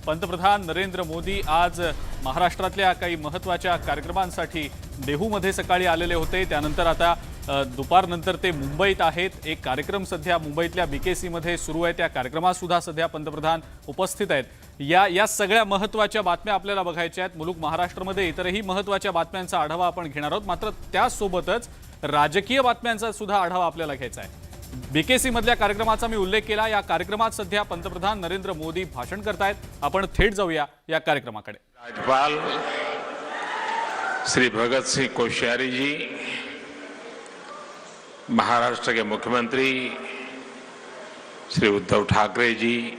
पंतप्रधान नरेंद्र मोदी आज महाराष्ट्रातल्या काही महत्त्वाच्या कार्यक्रमांसाठी देहूमध्ये सकाळी आलेले होते। त्यानंतर आता दुपारनंतर ते मुंबईत आहेत। एक कार्यक्रम सध्या मुंबईतल्या BKC मध्ये सुरू आहे। त्या कार्यक्रमात सुद्धा सध्या पंतप्रधान उपस्थित आहेत। या सगळ्या महत्त्वाच्या बातम्या आपल्याला बघायच्या आहेत। मुलुक महाराष्ट्रामध्ये इतरही महत्त्वाच्या बातम्यांचा आढावा आपण घेणार आहोत। मात्र त्यासोबतच राजकीय बातम्यांचा सुद्धा आढावा आपल्याला घ्यायचा आहे। BKC मधल्या कार्यक्रमाचा मी उल्लेख केला। या कार्यक्रमात सध्या पंतप्रधान नरेंद्र मोदी भाषण करतायत। आपण थेट जाऊया या कार्यक्रमाकडे। राज्यपाल श्री भगत सिंह कोश्यारी जी, महाराष्ट्र के मुख्यमंत्री श्री उद्धव ठाकरे जी,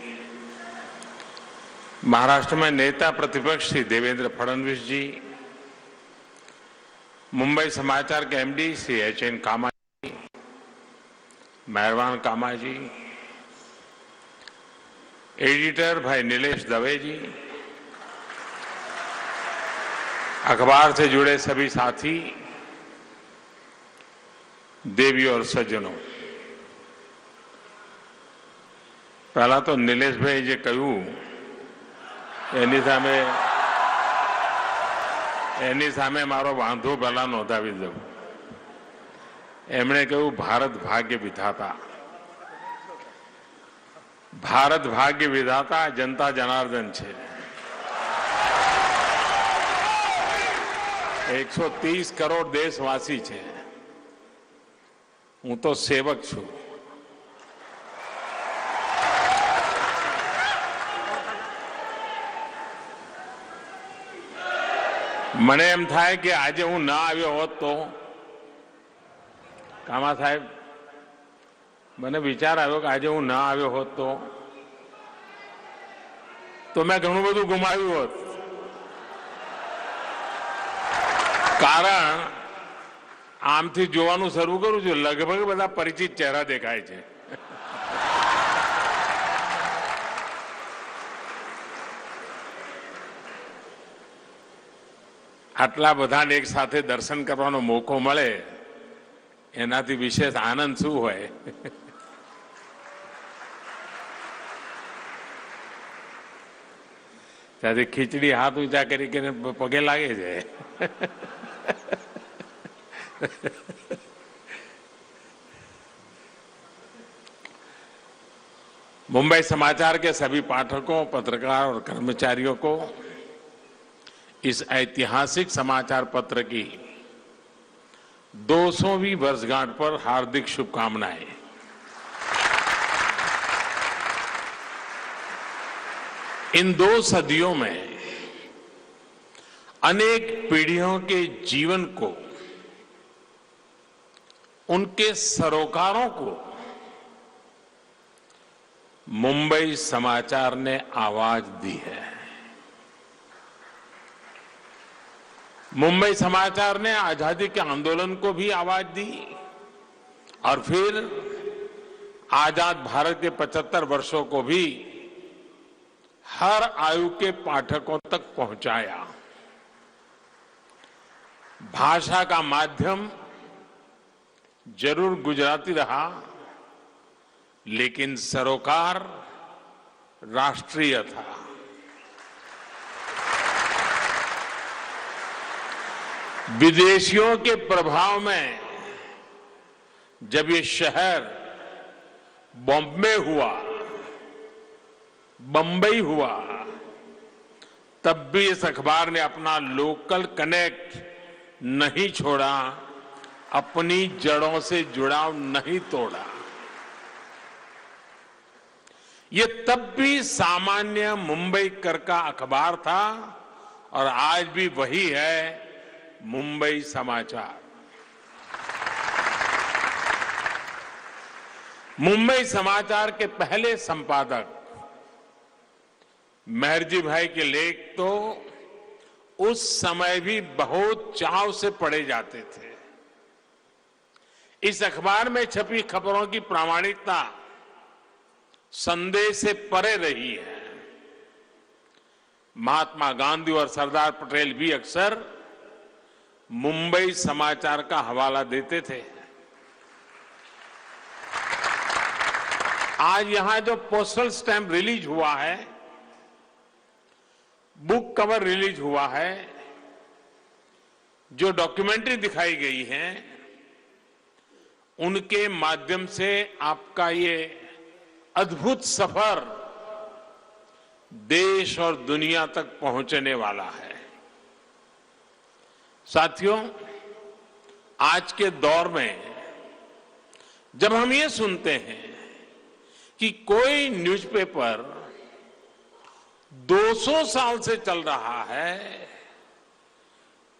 महाराष्ट्र में नेता प्रतिपक्ष श्री देवेंद्र फडणवीस जी, मुंबई समाचार के MD श्री HN कामा जी, मेहरबान कामा जी, एडिटर भाई नीलेश दवे जी, अखबार से जुड़े सभी साथी, देवी और सज्जनों, पहला तो नीलेश भाई जे कहूं एनी सामे मारो वांधो पहला नोंधावी दઉં। एमणे कहूं भारत भाग्य विधाता, भारत भाग्य विधाता जनता जनार्दन छे। 130 करोड़ देशवासी छे, हूँ तो सेवक छू। मने एम थाय कि आज हूँ ना आव्यो होत तो कामा साहेब, मने विचार आव्यो कि आज हूँ ना आव्यो होत तो मैं घणुं बधुं गुमाव्युं होत। कारण आमथी जोवानुं शरू करूं छुं, लगभग बधा परिचित चेहरा देखाय छे। आटला बधाने एक साथे दर्शन करवानो मोको मळे एनाथी विशेष आनंद शुं होय। त्याथी खीचड़ी हाथ ऊंचा करी के पगे लागे छे। मुंबई समाचार के सभी पाठकों, पत्रकार और कर्मचारियों को इस ऐतिहासिक समाचार पत्र की 200वीं वर्षगांठ पर हार्दिक शुभकामनाएं। इन 2 सदियों में अनेक पीढ़ियों के जीवन को, उनके सरोकारों को मुंबई समाचार ने आवाज दी है। मुंबई समाचार ने आजादी के आंदोलन को भी आवाज दी और फिर आजाद भारत के 75 वर्षों को भी हर आयु के पाठकों तक पहुंचाया। भाषा का माध्यम जरूर गुजराती रहा, लेकिन सरोकार राष्ट्रीय था। विदेशियों के प्रभाव में जब ये शहर बॉम्बे हुआ, बंबई हुआ, तब भी इस अखबार ने अपना लोकल कनेक्ट नहीं छोड़ा, अपनी जड़ों से जुड़ाव नहीं तोड़ा। ये तब भी सामान्य मुंबई कर का अखबार था और आज भी वही है मुंबई समाचार। मुंबई समाचार के पहले संपादक मेहरजी भाई के लेख तो उस समय भी बहुत चाव से पढ़े जाते थे। इस अखबार में छपी खबरों की प्रामाणिकता संदेह से परे रही है। महात्मा गांधी और सरदार पटेल भी अक्सर मुंबई समाचार का हवाला देते थे। आज यहां जो पोस्टल स्टैंप रिलीज हुआ है, बुक कवर रिलीज हुआ है, जो डॉक्यूमेंट्री दिखाई गई है, उनके माध्यम से आपका ये अद्भुत सफर देश और दुनिया तक पहुंचने वाला है। साथियों, आज के दौर में जब हम ये सुनते हैं कि कोई न्यूज़पेपर 200 साल से चल रहा है,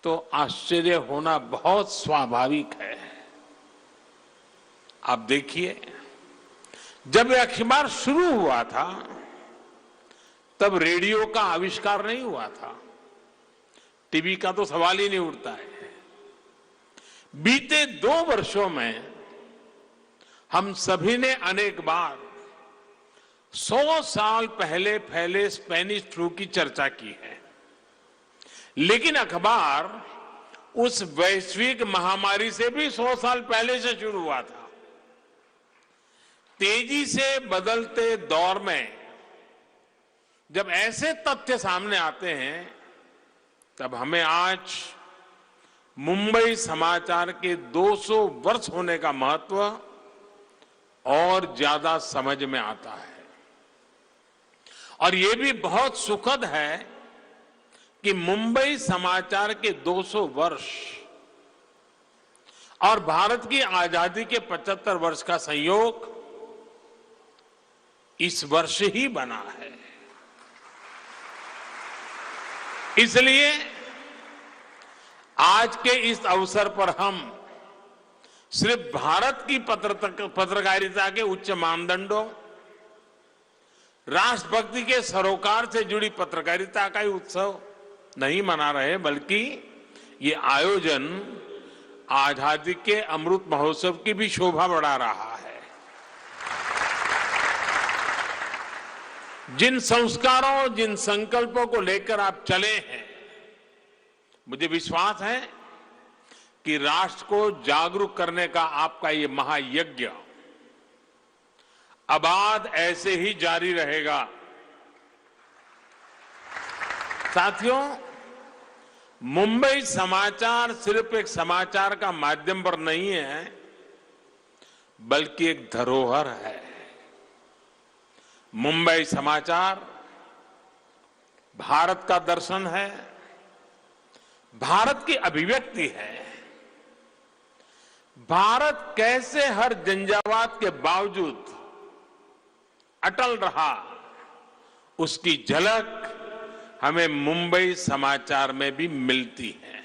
तो आश्चर्य होना बहुत स्वाभाविक है। आप देखिए, जब यह अखबार शुरू हुआ था तब रेडियो का आविष्कार नहीं हुआ था, टीवी का तो सवाल ही नहीं उठता है। बीते 2 वर्षों में हम सभी ने अनेक बार 100 साल पहले फैले स्पेनिश फ्लू की चर्चा की है, लेकिन अखबार उस वैश्विक महामारी से भी 100 साल पहले से शुरू हुआ था। तेजी से बदलते दौर में जब ऐसे तथ्य सामने आते हैं, तब हमें आज मुंबई समाचार के 200 वर्ष होने का महत्व और ज्यादा समझ में आता है। और ये भी बहुत सुखद है कि मुंबई समाचार के 200 वर्ष और भारत की आजादी के 75 वर्ष का संयोग इस वर्ष ही बना है। इसलिए आज के इस अवसर पर हम सिर्फ भारत की पत्रकारिता के उच्च मानदंडों, राष्ट्रभक्ति के सरोकार से जुड़ी पत्रकारिता का ही उत्सव नहीं मना रहे, बल्कि ये आयोजन आजादी के अमृत महोत्सव की भी शोभा बढ़ा रहा है। जिन संस्कारों, जिन संकल्पों को लेकर आप चले हैं, मुझे विश्वास है कि राष्ट्र को जागरूक करने का आपका ये महायज्ञ अबाध ऐसे ही जारी रहेगा। साथियों, मुंबई समाचार सिर्फ एक समाचार का माध्यम पर नहीं है, बल्कि एक धरोहर है। मुंबई समाचार भारत का दर्शन है, भारत की अभिव्यक्ति है। भारत कैसे हर झंझावात के बावजूद अटल रहा, उसकी झलक हमें मुंबई समाचार में भी मिलती है।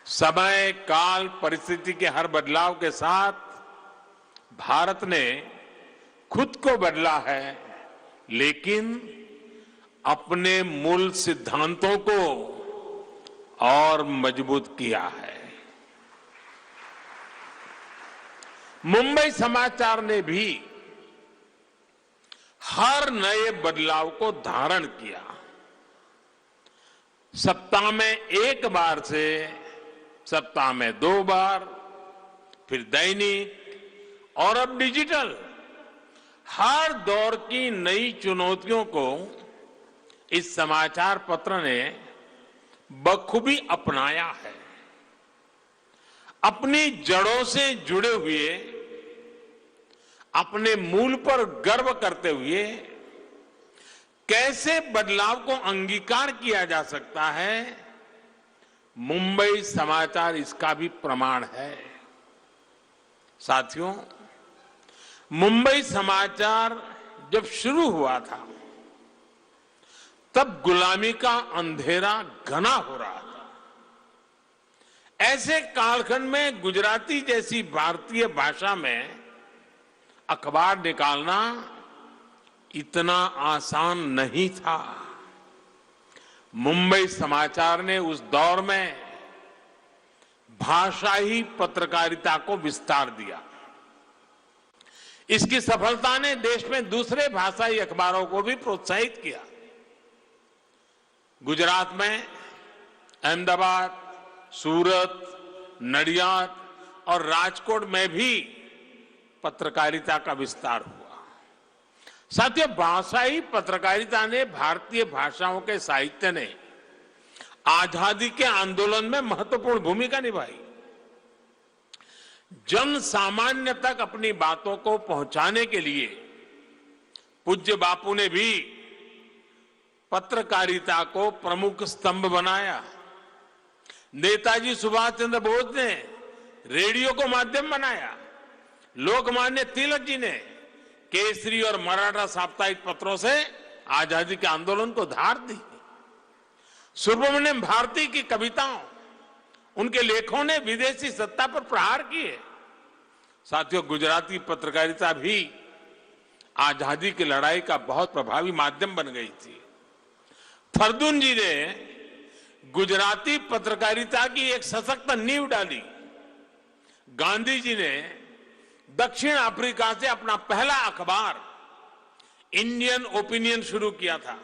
समय, काल, परिस्थिति के हर बदलाव के साथ भारत ने खुद को बदला है, लेकिन अपने मूल सिद्धांतों को और मजबूत किया है। मुंबई समाचार ने भी हर नए बदलाव को धारण किया। सप्ताह में 1 बार से सप्ताह में 2 बार, फिर दैनिक और अब डिजिटल, हर दौर की नई चुनौतियों को इस समाचार पत्र ने बखूबी अपनाया है। अपनी जड़ों से जुड़े हुए, अपने मूल पर गर्व करते हुए कैसे बदलाव को अंगीकार किया जा सकता है, मुंबई समाचार इसका भी प्रमाण है। साथियों, मुंबई समाचार जब शुरू हुआ था, तब गुलामी का अंधेरा घना हो रहा था। ऐसे कालखंड में गुजराती जैसी भारतीय भाषा में अखबार निकालना इतना आसान नहीं था। मुंबई समाचार ने उस दौर में भाषाई पत्रकारिता को विस्तार दिया। इसकी सफलता ने देश में दूसरे भाषाई अखबारों को भी प्रोत्साहित किया। गुजरात में अहमदाबाद, सूरत, नडियाद और राजकोट में भी पत्रकारिता का विस्तार हुआ। साथियों, भाषाई पत्रकारिता ने, भारतीय भाषाओं के साहित्य ने आजादी के आंदोलन में महत्वपूर्ण भूमिका निभाई। जन सामान्य तक अपनी बातों को पहुंचाने के लिए पूज्य बापू ने भी पत्रकारिता को प्रमुख स्तंभ बनाया। नेताजी सुभाष चंद्र बोस ने रेडियो को माध्यम बनाया। लोकमान्य तिलक जी ने केसरी और मराठा साप्ताहिक पत्रों से आजादी के आंदोलन को धार दी। सुब्रमण्यम भारती की कविताओं, उनके लेखों ने विदेशी सत्ता पर प्रहार किए। साथियों, गुजराती पत्रकारिता भी आजादी की लड़ाई का बहुत प्रभावी माध्यम बन गई थी। फरदून जी ने गुजराती पत्रकारिता की एक सशक्त नींव डाली। गांधी जी ने दक्षिण अफ्रीका से अपना पहला अखबार इंडियन ओपिनियन शुरू किया था,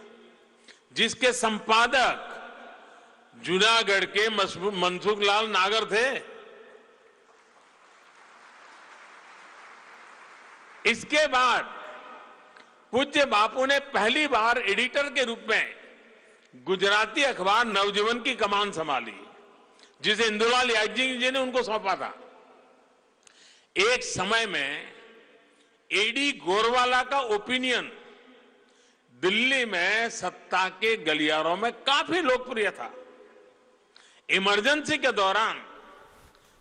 जिसके संपादक जूनागढ़ के मनसुख लाल नागर थे। इसके बाद पूज्य बापू ने पहली बार एडिटर के रूप में गुजराती अखबार नवजीवन की कमान संभाली, जिसे इंदुलाल यादव जी ने उनको सौंपा था। एक समय में एडी गोरवाला का ओपिनियन दिल्ली में सत्ता के गलियारों में काफी लोकप्रिय था। इमरजेंसी के दौरान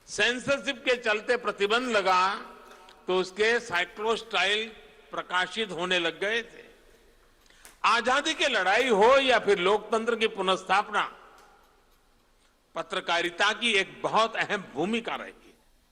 सेंसरशिप के चलते प्रतिबंध लगा तो उसके साइक्लोस्टाइल प्रकाशित होने लग गए थे। आजादी की लड़ाई हो या फिर लोकतंत्र की पुनर्स्थापना, पत्रकारिता की एक बहुत अहम भूमिका रही।